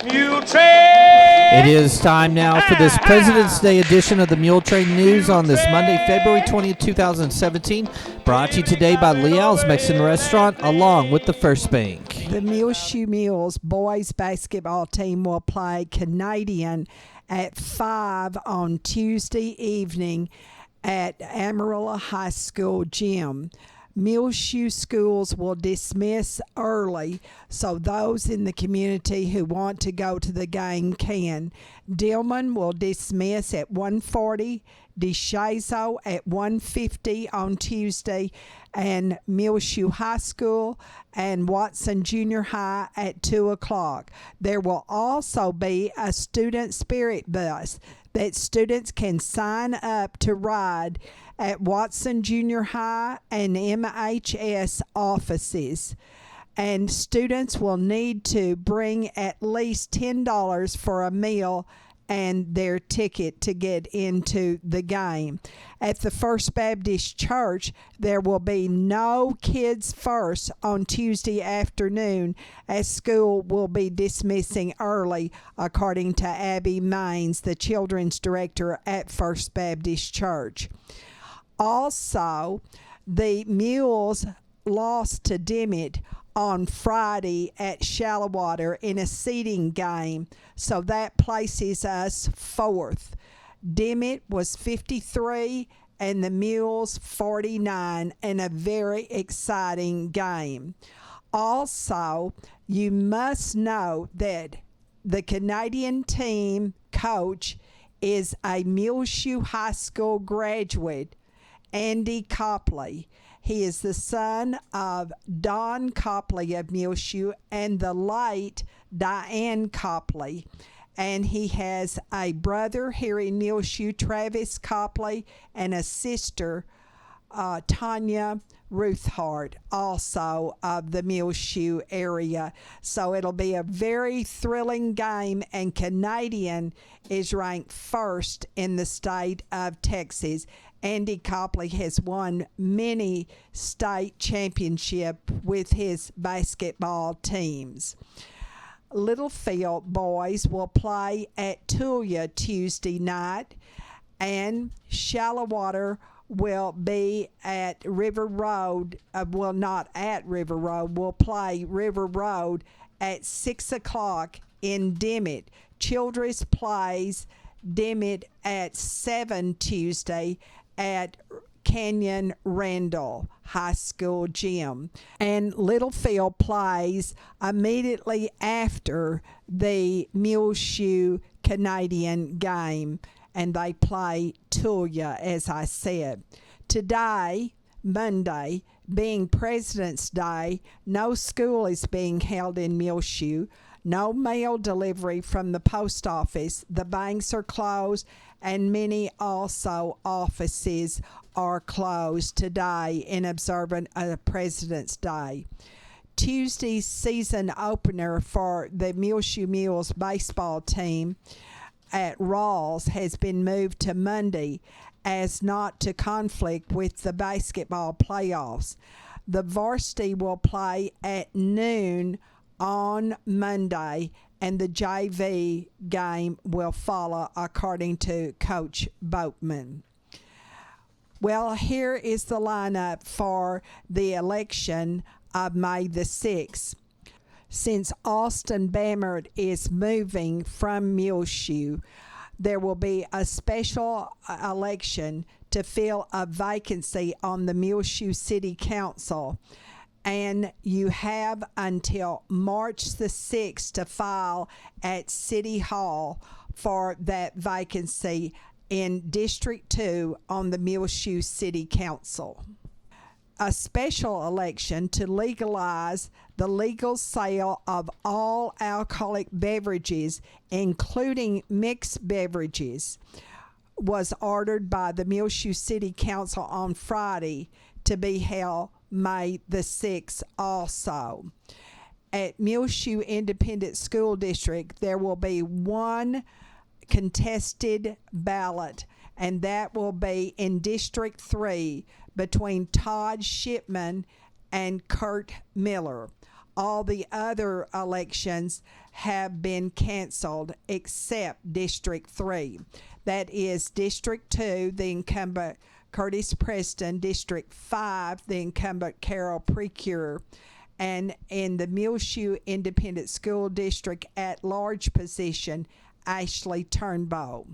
Muletrain! It is time now for this President's Day edition of the Muletrain News on this Monday, February 20th, 2017. Brought to you today by Leal's Mexican Restaurant along with the First Bank. The Muleshoe Mules boys basketball team will play Canadian at 5 on Tuesday evening at Amarillo High School gym. Muleshoe schools will dismiss early, so those in the community who want to go to the game can. Dillman will dismiss at 1:40, DeShazo at 1:50 on Tuesday, and Muleshoe High School and Watson Junior High at 2 o'clock. There will also be a student spirit bus that students can sign up to ride at Watson Junior High and MHS offices. And students will need to bring at least $10 for a meal and their ticket to get into the game. At the First Baptist Church, there will be no Kids First on Tuesday afternoon, as school will be dismissing early, according to Abby Maines, the children's director at First Baptist Church. Also, the Mules lost to Dimmitt on Friday at Shallowater in a seeding game, so that places us fourth. Dimmitt was 53 and the Mules 49 in a very exciting game. Also, you must know that the Canadian team coach is a Muleshoe High School graduate, Andy Copley. He is the son of Don Copley of Muleshoe and the late Diane Copley. And he has a brother here in Muleshoe, Travis Copley, and a sister, Tanya Ruthhart, also of the Muleshoe area. So it'll be a very thrilling game, and Canadian is ranked first in the state of Texas. Andy Copley has won many state championships with his basketball teams. Littlefield boys will play at Tulia Tuesday night, and Shallowater will be at River Road, not at River Road, will play River Road at 6 o'clock in Dimmitt. Childress plays Dimmitt at 7 Tuesday at Canyon Randall High School gym. And Littlefield plays immediately after the Muleshoe Canadian game, and they play Tulia, as I said. Today, Monday, being President's Day, no school is being held in Muleshoe. No mail delivery from the post office. The banks are closed, and many also offices are closed today in observance of President's Day. Tuesday's season opener for the Muleshoe Mules baseball team at Rawls has been moved to Monday as not to conflict with the basketball playoffs. The varsity will play at noon on Monday, and the JV game will follow, according to Coach Boatman. Well, here is the lineup for the election of May the 6th. Since Austin Bammert is moving from Muleshoe, there will be a special election to fill a vacancy on the Muleshoe City Council. And you have until March the 6th to file at City Hall for that vacancy in District 2 on the Muleshoe City Council. A special election to legalize the legal sale of all alcoholic beverages, including mixed beverages, was ordered by the Muleshoe City Council on Friday to be held May the 6th also. At Muleshoe Independent School District, there will be one contested ballot, and that will be in District 3 between Todd Shipman and Kurt Miller. All the other elections have been canceled except District 3. That is District 2, the incumbent Curtis Preston, District 5, the incumbent Carol Precure, and in the Muleshoe Independent School District at-large position, Ashley Turnbow.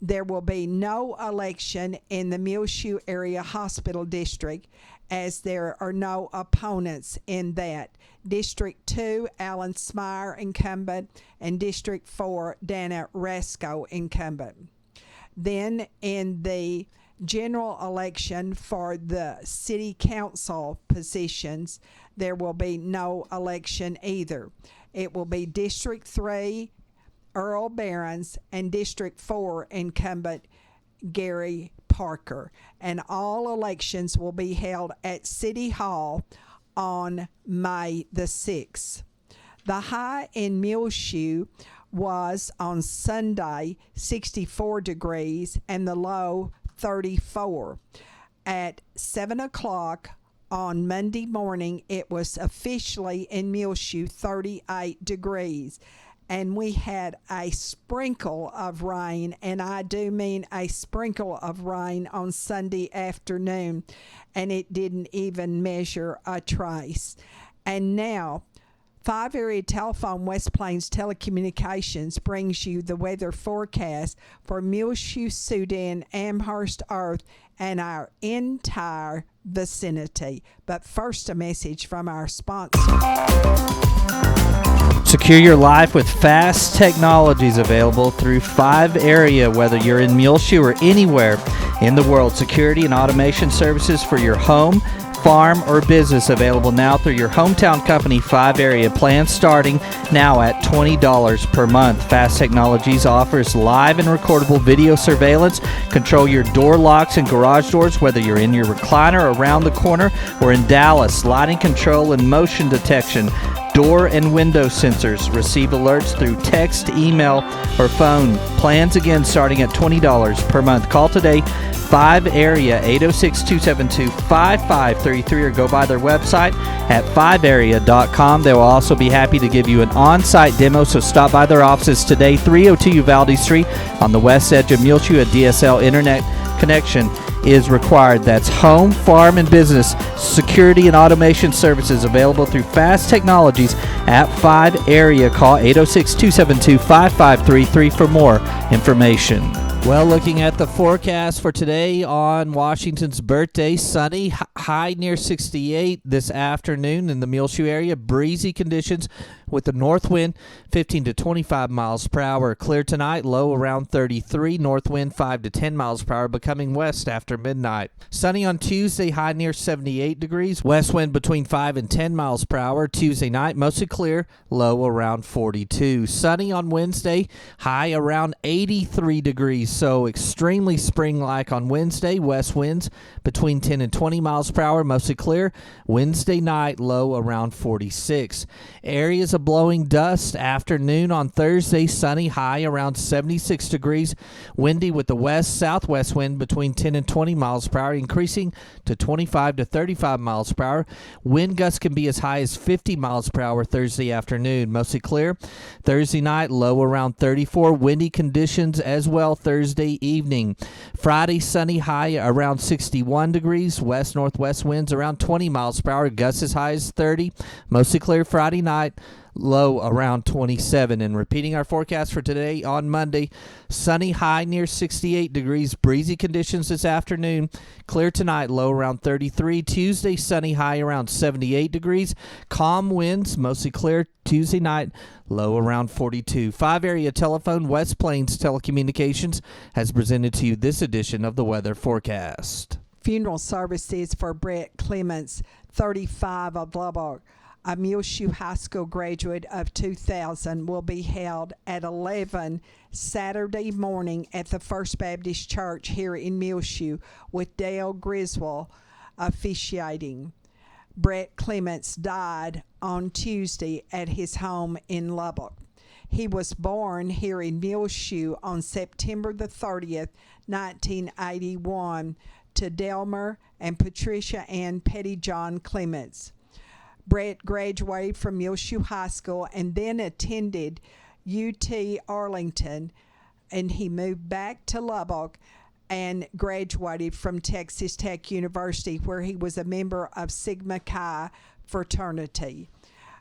There will be no election in the Muleshoe Area Hospital District as there are no opponents in that. District 2, Alan Smyer, incumbent, and District 4, Dana Rasco, incumbent. Then in the general election for the city council positions, there will be no election either. It will be District 3, Earl Barons, and District 4 incumbent Gary Parker. And all elections will be held at City Hall on May the 6th. The high in Muleshoe was on Sunday 64 degrees and the low 34. At 7 o'clock on Monday morning, it was officially in Muleshoe 38 degrees. And we had a sprinkle of rain, and I do mean a sprinkle of rain on Sunday afternoon, and it didn't even measure a trace. And now, 5 Area Telephone West Plains Telecommunications brings you the weather forecast for Muleshoe, Sudan, Amherst, Earth, and our entire vicinity. But first, a message from our sponsor. Secure your life with fast technologies available through 5 Area, whether you're in Muleshoe or anywhere in the world. Security and automation services for your home, farm, or business available now through your hometown company 5 Area. Plans starting now at $20 per month. Fast Technologies offers live and recordable video surveillance. Control your door locks and garage doors, whether you're in your recliner around the corner or in Dallas. Lighting control and motion detection. Door and window sensors. Receive alerts through text, email, or phone. Plans again starting at $20 per month. Call today, 5 Area, 806-272-5533, or go by their website at 5area.com. They will also be happy to give you an on-site demo, so stop by their offices today, 302 Uvalde Street on the west edge of Muleshoe. A DSL internet connection is required. That's home, farm, and business security and automation services available through Fast Technologies at 5 Area. Call 806-272-5533 for more information. Well, looking at the forecast for today on Washington's birthday, sunny, high near 68 this afternoon in the Muleshoe area. Breezy conditions with the north wind 15 to 25 miles per hour. Clear tonight, low around 33. North wind 5 to 10 miles per hour, becoming west after midnight. Sunny on Tuesday, high near 78 degrees. West wind between 5 and 10 miles per hour. Tuesday night, mostly clear, low around 42. Sunny on Wednesday, high around 83 degrees. So extremely spring-like on Wednesday. West winds between 10 and 20 miles per hour, mostly clear. Wednesday night, low around 46. Areas of blowing dust. Afternoon on Thursday, sunny, high around 76 degrees. Windy with the west-southwest wind between 10 and 20 miles per hour, increasing to 25 to 35 miles per hour. Wind gusts can be as high as 50 miles per hour Thursday afternoon. Mostly clear. Thursday night, low around 34. Windy conditions as well Thursday evening. Friday, sunny, high around 61 degrees. West-northwest winds around 20 miles per hour. Gusts as high as 30. Mostly clear Friday night, low around 27. And repeating our forecast for today on Monday, sunny, high near 68 degrees. Breezy conditions this afternoon. Clear tonight, low around 33. Tuesday, sunny, high around 78 degrees. Calm winds, mostly clear Tuesday night, low around 42. 5 Area Telephone West Plains Telecommunications has presented to you this edition of the weather forecast. Funeral services for Brett Clements, 35 of Lubbock, a Muleshoe High School graduate of 2000, will be held at 11 Saturday morning at the First Baptist Church here in Muleshoe, with Dale Griswold officiating. Brett Clements died on Tuesday at his home in Lubbock. He was born here in Muleshoe on September the 30th, 1981, to Delmer and Patricia Ann Pettyjohn Clements. Brett graduated from Muleshoe High School and then attended UT Arlington, and he moved back to Lubbock and graduated from Texas Tech University, where he was a member of Sigma Chi fraternity.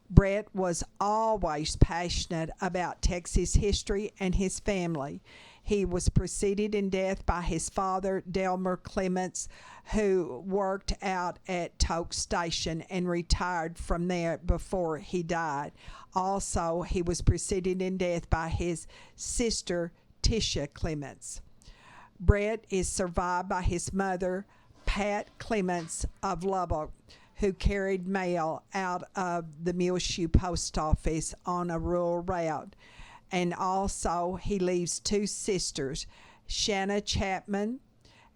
Brett was always passionate about Texas history and his family. He was preceded in death by his father, Delmer Clements, who worked out at Toke Station and retired from there before he died. Also, he was preceded in death by his sister, Tisha Clements. Brett is survived by his mother, Pat Clements of Lubbock, who carried mail out of the Muleshoe post office on a rural route. And also, he leaves two sisters, Shanna Chapman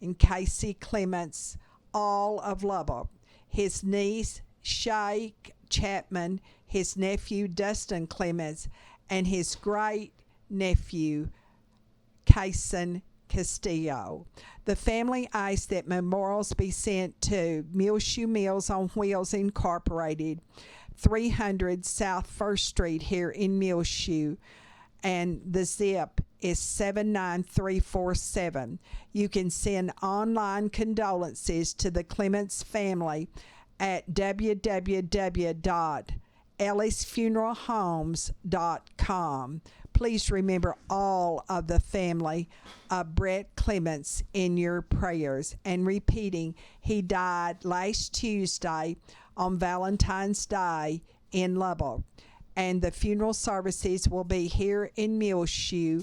and Casey Clements, all of Lubbock. His niece, Shay Chapman, his nephew, Dustin Clements, and his great-nephew, Kason Castillo. The family asked that memorials be sent to Muleshoe Meals on Wheels Incorporated, 300 South 1st Street here in Muleshoe, and the zip is 79347. You can send online condolences to the Clements family at www.ellisfuneralhomes.com. Please remember all of the family of Brett Clements in your prayers. And repeating, he died last Tuesday on Valentine's Day in Lubbock. And the funeral services will be here in Muleshoe,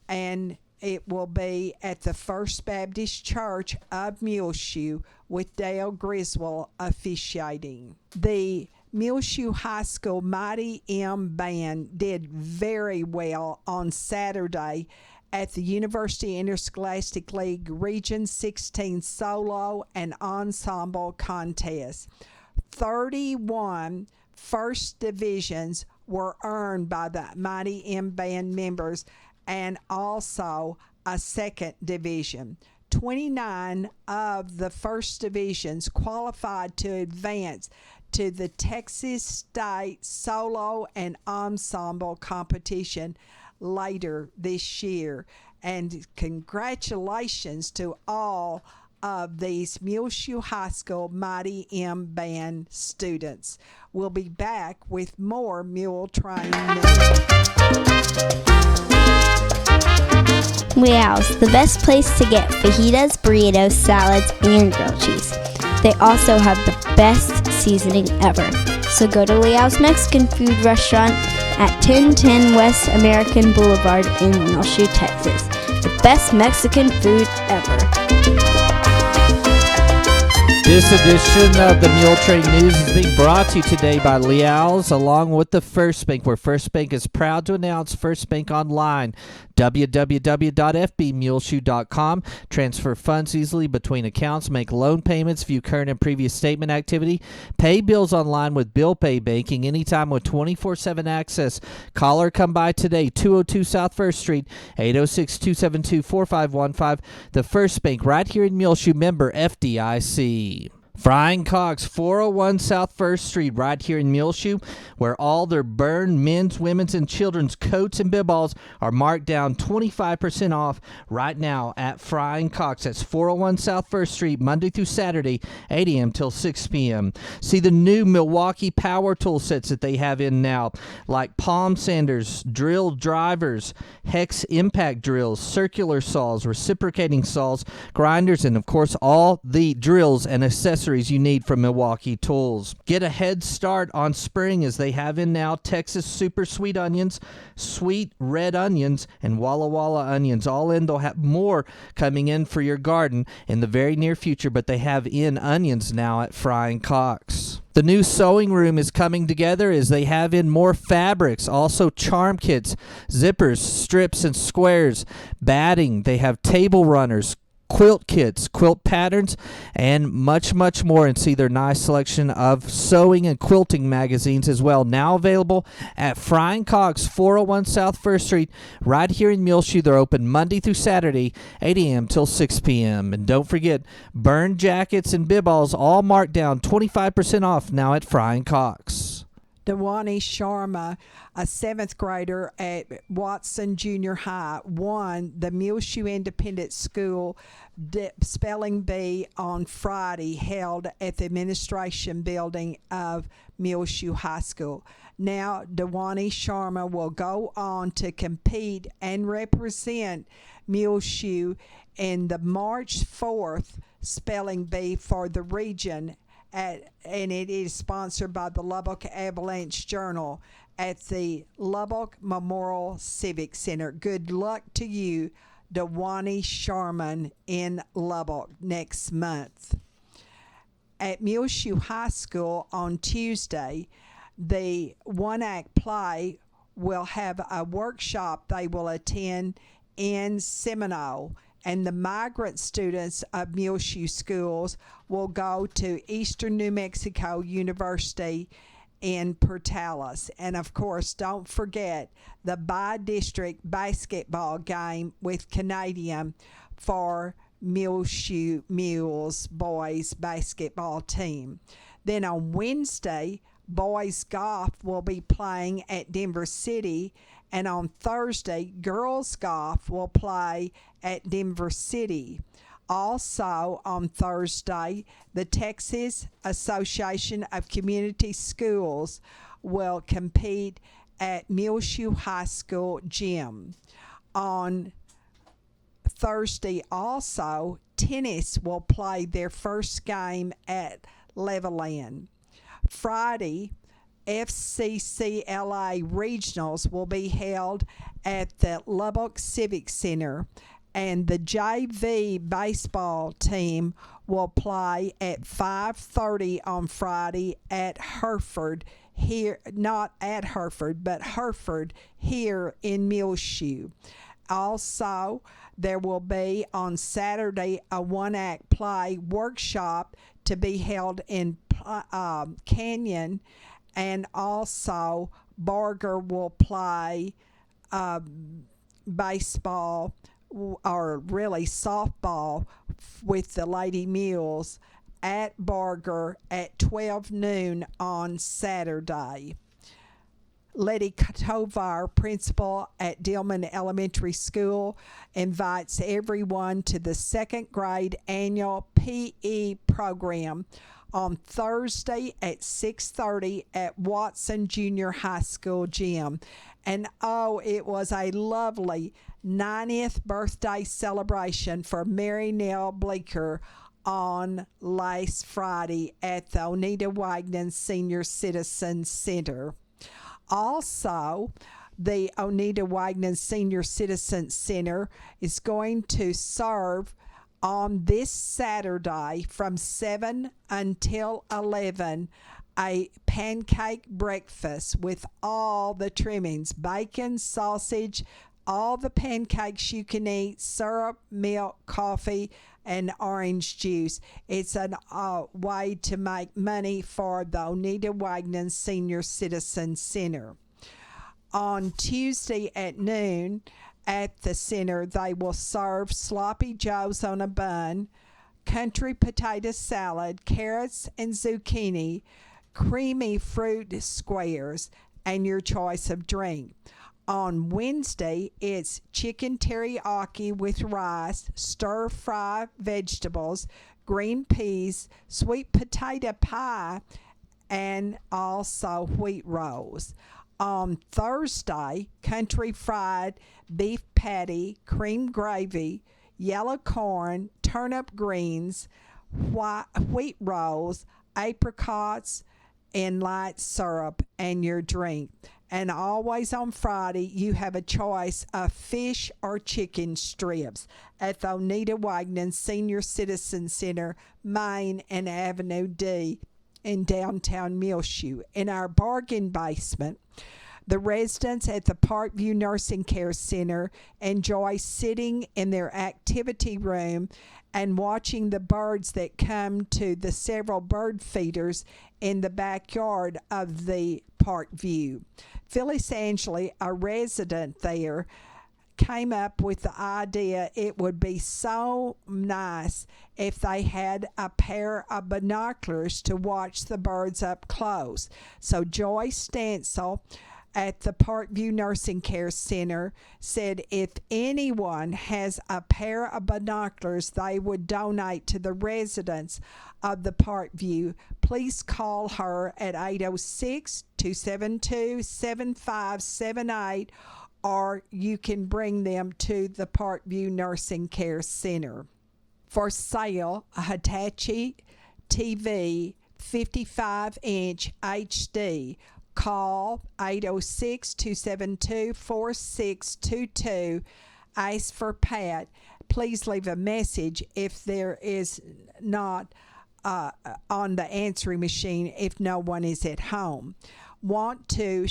and it will be at the First Baptist Church of Muleshoe with Dale Griswold officiating. The Muleshoe High School Mighty M Band did very well on Saturday at the University Interscholastic League Region 16 Solo and Ensemble Contest. 31 first divisions were earned by the Mighty M Band members and also a second division. 29 of the first divisions qualified to advance to the Texas State Solo and Ensemble competition later this year. And congratulations to all of these Muleshoe High School Mighty M Band students. We'll be back with more Muletrain news. Leal's, the best place to get fajitas, burritos, salads, and grilled cheese. They also have the best seasoning ever. So go to Leal's Mexican Food Restaurant at 1010 West American Boulevard in Muleshoe, Texas. The best Mexican food ever. This edition of the Muletrain News is being brought to you today by Leal's, along with the First Bank, where First Bank is proud to announce First Bank Online. www.fbmuleshoe.com. Transfer funds easily between accounts, make loan payments, view current and previous statement activity, pay bills online with bill pay banking anytime with 24/7 access. Call or come by today, 202 South 1st Street, 806-272-4515. The First Bank right here in Muleshoe, member FDIC. Frying Cocks, 401 South 1st Street, right here in Muleshoe, where all their burned men's, women's, and children's coats and bibballs are marked down 25% off right now at Frying Cocks. That's 401 South 1st Street, Monday through Saturday, 8 a.m. till 6 p.m. See the new Milwaukee power tool sets that they have in now, like palm sanders, drill drivers, hex impact drills, circular saws, reciprocating saws, grinders, and of course all the drills and accessories you need from Milwaukee Tools. Get a head start on spring as they have in now Texas Super Sweet Onions, Sweet Red Onions, and Walla Walla Onions. All in, they'll have more coming in for your garden in the very near future, but they have in onions now at Frying Cocks. The new sewing room is coming together as they have in more fabrics, also charm kits, zippers, strips, and squares, batting. They have table runners, quilt kits, quilt patterns, and much, much more. And see their nice selection of sewing and quilting magazines as well. Now available at Frying Cox, 401 South 1st Street, right here in Muleshoe. They're open Monday through Saturday, 8 a.m. till 6 p.m. And don't forget, burn jackets and bib-alls all marked down 25% off now at Frying Cox. Dewani Sharma, a 7th grader at Watson Junior High, won the Muleshoe Independent School Spelling Bee on Friday, held at the administration building of Muleshoe High School. Now, Dewani Sharma will go on to compete and represent Muleshoe in the March 4th Spelling Bee for the region, and it is sponsored by the Lubbock Avalanche Journal at the Lubbock Memorial Civic Center. Good luck to you, Dewani Sharman, in Lubbock next month. At Muleshoe High School on Tuesday, the one-act play will have a workshop they will attend in Seminole, and the migrant students of Muleshoe schools will go to Eastern New Mexico University in Portales. And of course, don't forget the by-district basketball game with Canadian for Muleshoe Mules boys basketball team. Then on Wednesday, boys golf will be playing at Denver City, and on Thursday, girls golf will play at Denver City. Also on Thursday, the Texas Association of Community Schools will compete at Muleshoe High School gym. On Thursday also, tennis will play their first game at Levelland. Friday, FCCLA regionals will be held at the Lubbock Civic Center, and the JV baseball team will play at 5:30 on Friday at Hereford here, not at Hereford, but Hereford here in Muleshoe. Also, there will be on Saturday a one-act play workshop to be held in Canyon, and also Barger will play baseball, or really softball, with the Lady Mules at Barger at 12 noon on Saturday. Letty Tovar, principal at Dillman Elementary School, invites everyone to the 2nd grade annual PE program on Thursday at 6:30 at Watson Junior High School gym. And it was a lovely 90th birthday celebration for Mary Nell Bleeker on last Friday at the Oneida Wagner Senior Citizen Center. Also, the Oneida Wagner Senior Citizen Center is going to serve on this Saturday from 7 until 11 a pancake breakfast with all the trimmings: bacon, sausage, all the pancakes you can eat, syrup, milk, coffee, and orange juice. It's a way to make money for the Oneida Wagner Senior Citizen Center. On Tuesday at noon at the center, they will serve sloppy joes on a bun, country potato salad, carrots and zucchini, creamy fruit squares, and your choice of drink. On Wednesday, it's chicken teriyaki with rice, stir-fry vegetables, green peas, sweet potato pie, and also wheat rolls. On Thursday, country fried beef patty, cream gravy, yellow corn, turnip greens, wheat rolls, apricots, and light syrup, and your drink. And always on Friday, you have a choice of fish or chicken strips at the Oneida Wagner Senior Citizen Center, Main and Avenue D in downtown Muleshoe. In our bargain basement, The residents at the Parkview Nursing Care Center enjoy sitting in their activity room and watching the birds that come to the several bird feeders in the backyard of the Parkview. Phyllis Angley, a resident there, came up with the idea it would be so nice if they had a pair of binoculars to watch the birds up close. So Joy Stansel at the Parkview Nursing Care Center said if anyone has a pair of binoculars they would donate to the residents of the Parkview. Please call her at 806-272-7578, or you can bring them to the Parkview Nursing Care Center. For sale, a Hitachi TV 55-inch HD. Call 806-272-4622. Ask for Pat. Please leave a message if there is not on the answering machine if no one is at home. Want to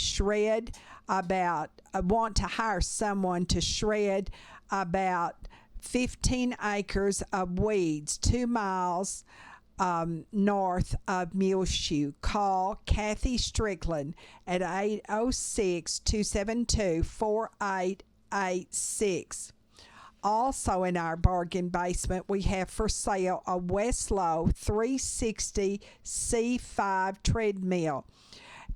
hire someone to shred about 15 acres of weeds 2 miles north of Muleshoe. Call Kathy Strickland at 806-272-4886. Also in our bargain basement, we have for sale a Westlow 360 C5 treadmill,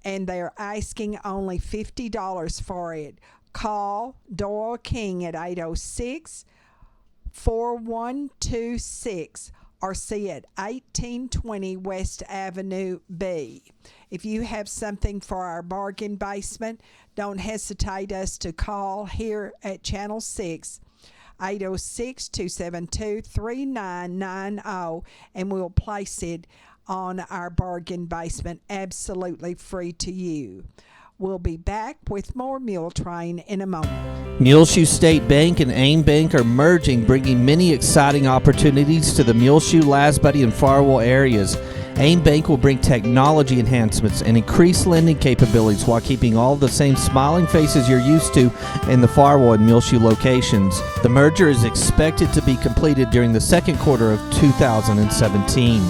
and they're asking only $50 for it. Call Doyle King at 806-4126 or see at 1820 West Avenue B. If you have something for our bargain basement, don't hesitate us to call here at Channel 6. 806-272-3990, and we'll place it on our bargain basement absolutely free to you. We'll be back with more Muletrain in a moment. Muleshoe State Bank and AIM Bank are merging, bringing many exciting opportunities to the Muleshoe, Lasbuddy, and Farwell areas. AIM Bank will bring technology enhancements and increased lending capabilities while keeping all the same smiling faces you're used to in the Farwell and Muleshoe locations. The merger is expected to be completed during the second quarter of 2017.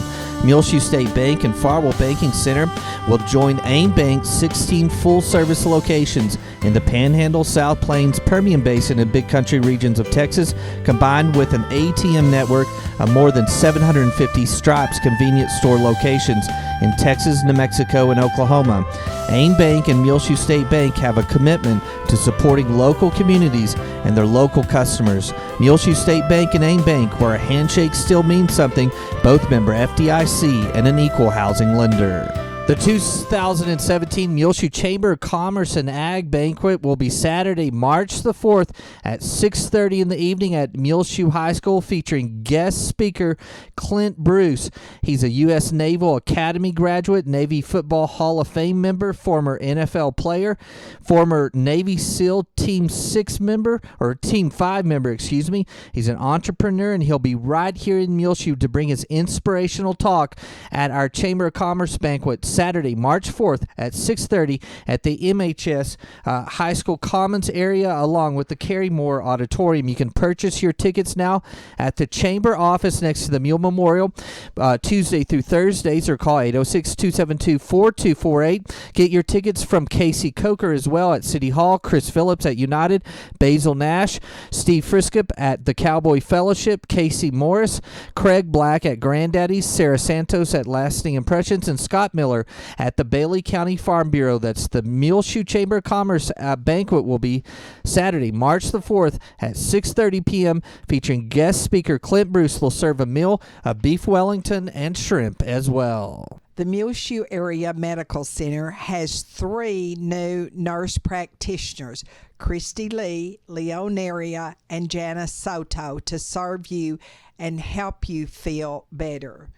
Muleshoe State Bank and Farwell Banking Center will join AIM Bank's 16 full-service locations in the Panhandle, South Plains, Permian Basin, and Big Country regions of Texas, combined with an ATM network of more than 750 Stripes convenience store locations in Texas, New Mexico, and Oklahoma. AIM Bank and Muleshoe State Bank have a commitment to supporting local communities and their local customers. Muleshoe State Bank and AIM Bank, where a handshake still means something, both member FDIC and an equal housing lender. The 2017 Muleshoe Chamber of Commerce and Ag Banquet will be Saturday, March the 4th at 6:30 in the evening at Muleshoe High School, featuring guest speaker Clint Bruce. He's a U.S. Naval Academy graduate, Navy Football Hall of Fame member, former NFL player, former Navy SEAL Team 5 member. He's an entrepreneur, and he'll be right here in Muleshoe to bring his inspirational talk at our Chamber of Commerce Banquet Saturday, March 4th at 6:30 at the MHS High School Commons area, along with the Carey Moore Auditorium. You can purchase your tickets now at the Chamber office next to the Mule Memorial, Tuesday through Thursdays, or call 806-272-4248. Get your tickets from Casey Coker as well at City Hall, Chris Phillips at United, Basil Nash, Steve Friskip at the Cowboy Fellowship, Casey Morris, Craig Black at Granddaddy's, Sarah Santos at Lasting Impressions, and Scott Miller at the Bailey County Farm Bureau. That's the Muleshoe Chamber of Commerce banquet will be Saturday, March the 4th at 6:30 p.m. featuring guest speaker Clint Bruce. Will serve a meal of beef Wellington and shrimp as well. The Muleshoe Area Medical Center has 3 new nurse practitioners, Christy Lee, Leonaria, and Jana Soto, to serve you and help you feel better.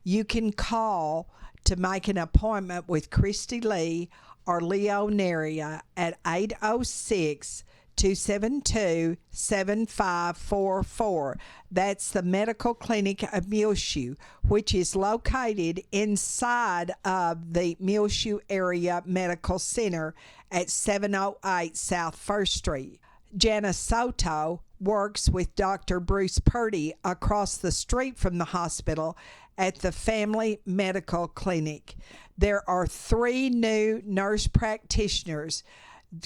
You can call to make an appointment with Christy Lee or Leonaria at 806 272-7544. That's the medical clinic of Muleshoe, which is located inside of the Muleshoe Area Medical Center at 708 South 1st Street. Janice Soto works with Dr. Bruce Purdy across the street from the hospital at the Family Medical Clinic. There are 3 new nurse practitioners,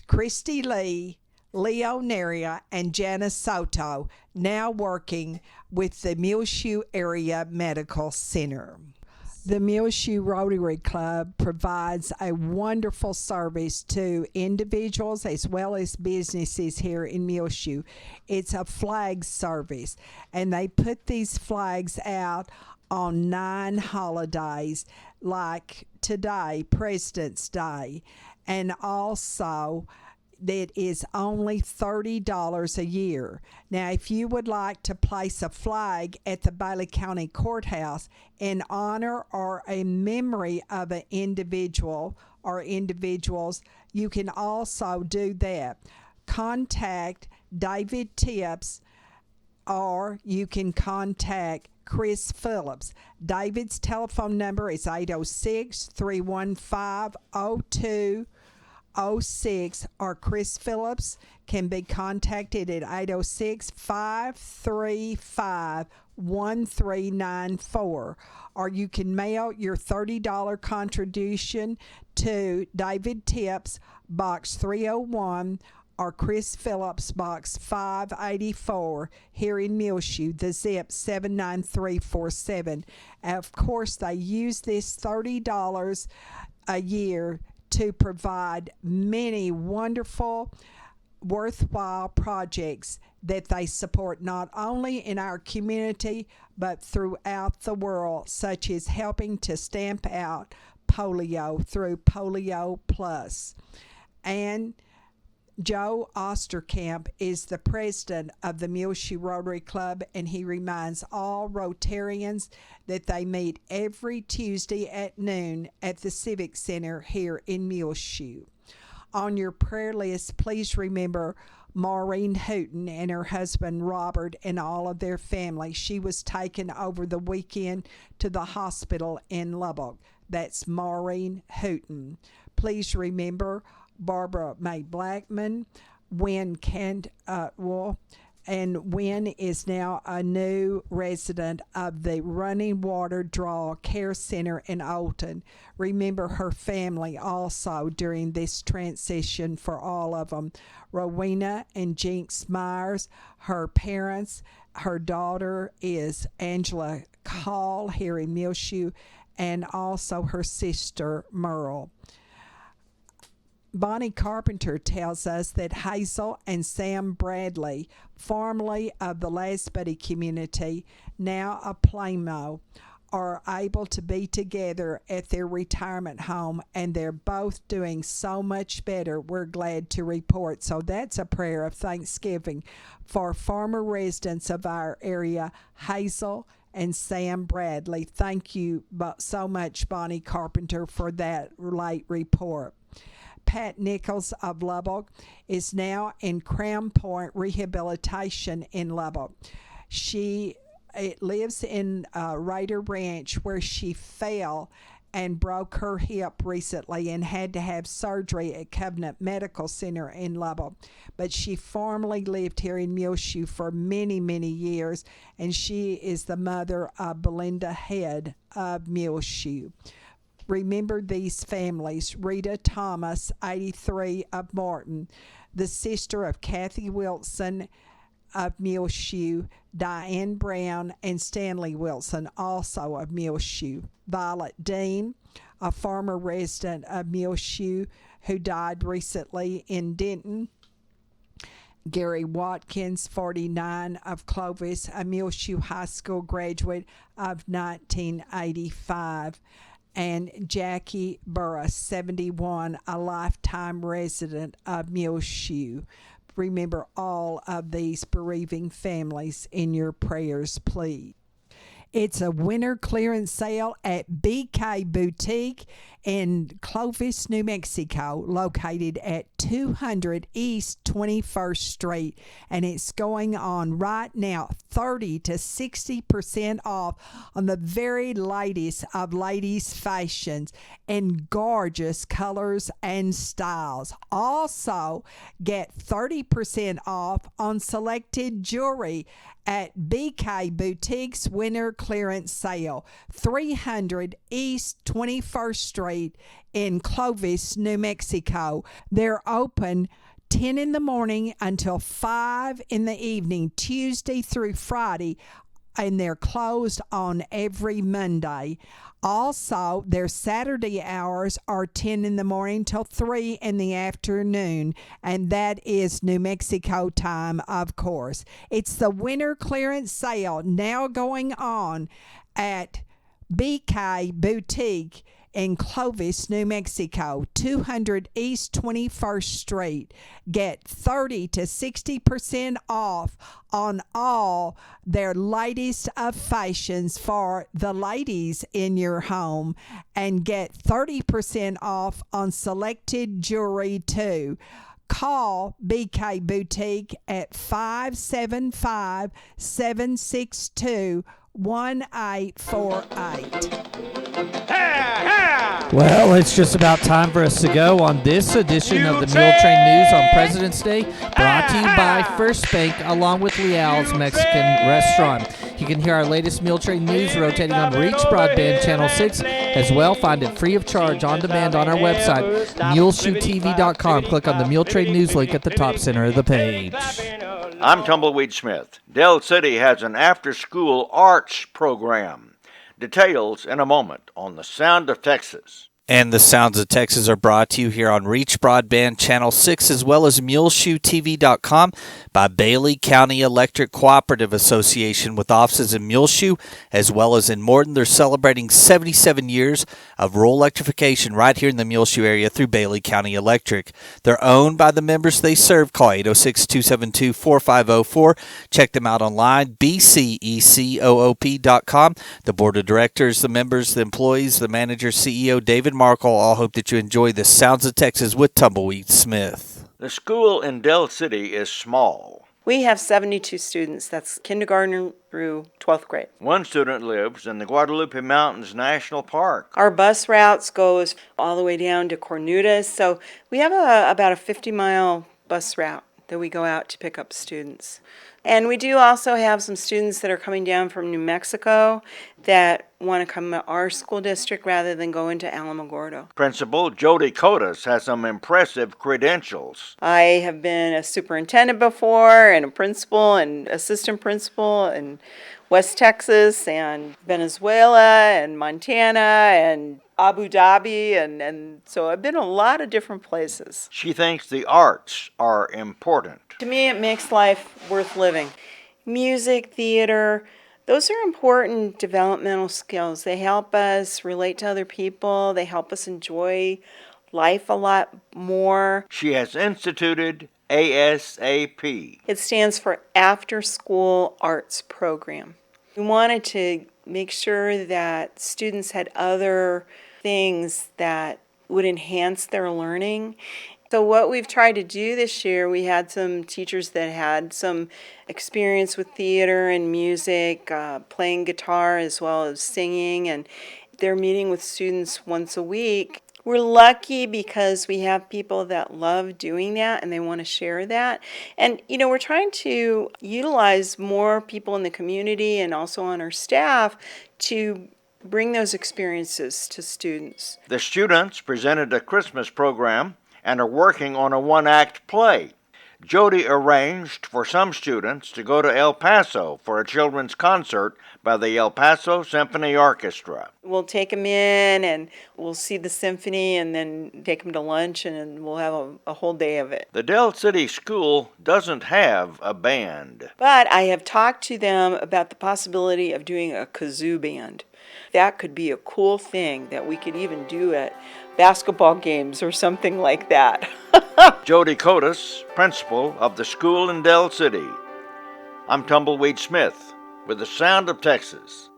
Christy Lee, Leo Neria, and Janice Soto, now working with the Muleshoe Area Medical Center. The Muleshoe Rotary Club provides a wonderful service to individuals as well as businesses here in Muleshoe. It's a flag service, and they put these flags out on 9 holidays, like today, President's Day, and also that is only $30 a year. Now, if you would like to place a flag at the Bailey County Courthouse in honor or a memory of an individual or individuals, you can also do that. Contact David Tips, or you can contact Chris Phillips. David's telephone number is 806-315-0206, or Chris Phillips can be contacted at 806-535-1394, or you can mail your $30 contribution to David Tips, Box 301, or Chris Phillips, Box 584, here in Muleshoe, the zip 79347. Of course, they use this $30 a year to provide many wonderful, worthwhile projects that they support not only in our community but throughout the world, such as helping to stamp out polio through Polio Plus. And Joe Osterkamp is the president of the Muleshoe Rotary Club, and he reminds all Rotarians that they meet every Tuesday at noon at the Civic Center here in Muleshoe. On your prayer list, please remember Maureen Hooten and her husband Robert and all of their family. She was taken over the weekend to the hospital in Lubbock. That's Maureen Hooten. Please remember Barbara Mae Blackman, Wynn Cantwell, and Wynn is now a new resident of the Running Water Draw Care Center in Olton. Remember her family also during this transition for all of them. Rowena and Jinx Myers, her parents, her daughter is Angela Call here in Muleshoe, and also her sister Merle. Bonnie Carpenter tells us that Hazel and Sam Bradley, formerly of the Last Buddy community, now a Plano, are able to be together at their retirement home, and they're both doing so much better, we're glad to report. So that's a prayer of thanksgiving for former residents of our area, Hazel and Sam Bradley. Thank you so much, Bonnie Carpenter, for that late report. Pat Nichols of Lubbock is now in Crown Point Rehabilitation in Lubbock. She lives in Raider Ranch, where she fell and broke her hip recently and had to have surgery at Covenant Medical Center in Lubbock. But she formerly lived here in Muleshoe for many, many years, and she is the mother of Belinda Head of Muleshoe. Remember these families: Rita Thomas, 83, of Morton, the sister of Kathy Wilson of Muleshoe, Diane Brown, and Stanley Wilson, also of Muleshoe. Violet Dean, a former resident of Muleshoe who died recently in Denton. Gary Watkins, 49, of Clovis, a Muleshoe High School graduate of 1985. And Jackie Burris, 71, a lifetime resident of Muleshoe. Remember all of these bereaving families in your prayers, please. It's a winter clearance sale at BK Boutique in Clovis, New Mexico, located at 200 East 21st Street. And it's going on right now, 30 to 60% off on the very latest of ladies' fashions in gorgeous colors and styles. Also, get 30% off on selected jewelry at BK Boutique's winter clearance sale, 300 East 21st Street in Clovis, New Mexico. They're open 10 in the morning until 5 in the evening, Tuesday through Friday, and they're closed on every Monday. Also, their Saturday hours are 10 in the morning till 3 in the afternoon, and that is New Mexico time, of course. It's the winter clearance sale now going on at BK Boutique in Clovis, New Mexico, 200 East 21st Street. Get 30 to 60% off on all their latest of fashions for the ladies in your home, and get 30% off on selected jewelry too. Call BK Boutique at 575-762-1848. Well, it's just about time for us to go on this edition of the Muletrain News on President's Day, brought to you by First Bank along with Leal's Mexican Restaurant. You can hear our latest Muletrain News rotating on Reach Broadband Channel 6 as well. Find it free of charge on demand on our website, muleshoetv.com. Click on the Muletrain News link at the top center of the page. I'm Tumbleweed Smith. Dell City has an after-school arts program. Details in a moment on The Sound of Texas. And the Sounds of Texas are brought to you here on Reach Broadband Channel 6 as well as muleshoetv.com by Bailey County Electric Cooperative Association with offices in Muleshoe as well as in Morton. They're celebrating 77 years of rural electrification right here in the Muleshoe area through Bailey County Electric. They're owned by the members they serve. Call 806-272-4504. Check them out online, bcecoop.com. The board of directors, the members, the employees, the manager, CEO, David Markle, all hope that you enjoy the Sounds of Texas with Tumbleweed Smith. The school in Dell City is small. We have 72 students. That's kindergarten through 12th grade. One student lives in the Guadalupe Mountains National Park. Our bus routes goes all the way down to Cornudas. So we have about a 50-mile bus route that we go out to pick up students. And we do also have some students that are coming down from New Mexico that want to come to our school district rather than go into Alamogordo. Principal Jody Codas has some impressive credentials. I have been a superintendent before and a principal and assistant principal in West Texas and Venezuela and Montana and Abu Dhabi, and so I've been a lot of different places. She thinks the arts are important. To me, it makes life worth living. Music, theater, those are important developmental skills. They help us relate to other people. They help us enjoy life a lot more. She has instituted ASAP. It stands for After School Arts Program. We wanted to make sure that students had other things that would enhance their learning. So what we've tried to do this year, we had some teachers that had some experience with theater and music, playing guitar as well as singing, and they're meeting with students once a week. We're lucky because we have people that love doing that and they want to share that. And, we're trying to utilize more people in the community and also on our staff to bring those experiences to students. The students presented a Christmas program and are working on a one-act play. Jody arranged for some students to go to El Paso for a children's concert by the El Paso Symphony Orchestra. We'll take them in and we'll see the symphony and then take them to lunch and we'll have a whole day of it. The Dell City School doesn't have a band. But I have talked to them about the possibility of doing a kazoo band. That could be a cool thing that we could even do at basketball games or something like that. Jody Codas, principal of the school in Dell City. I'm Tumbleweed Smith with the Sound of Texas.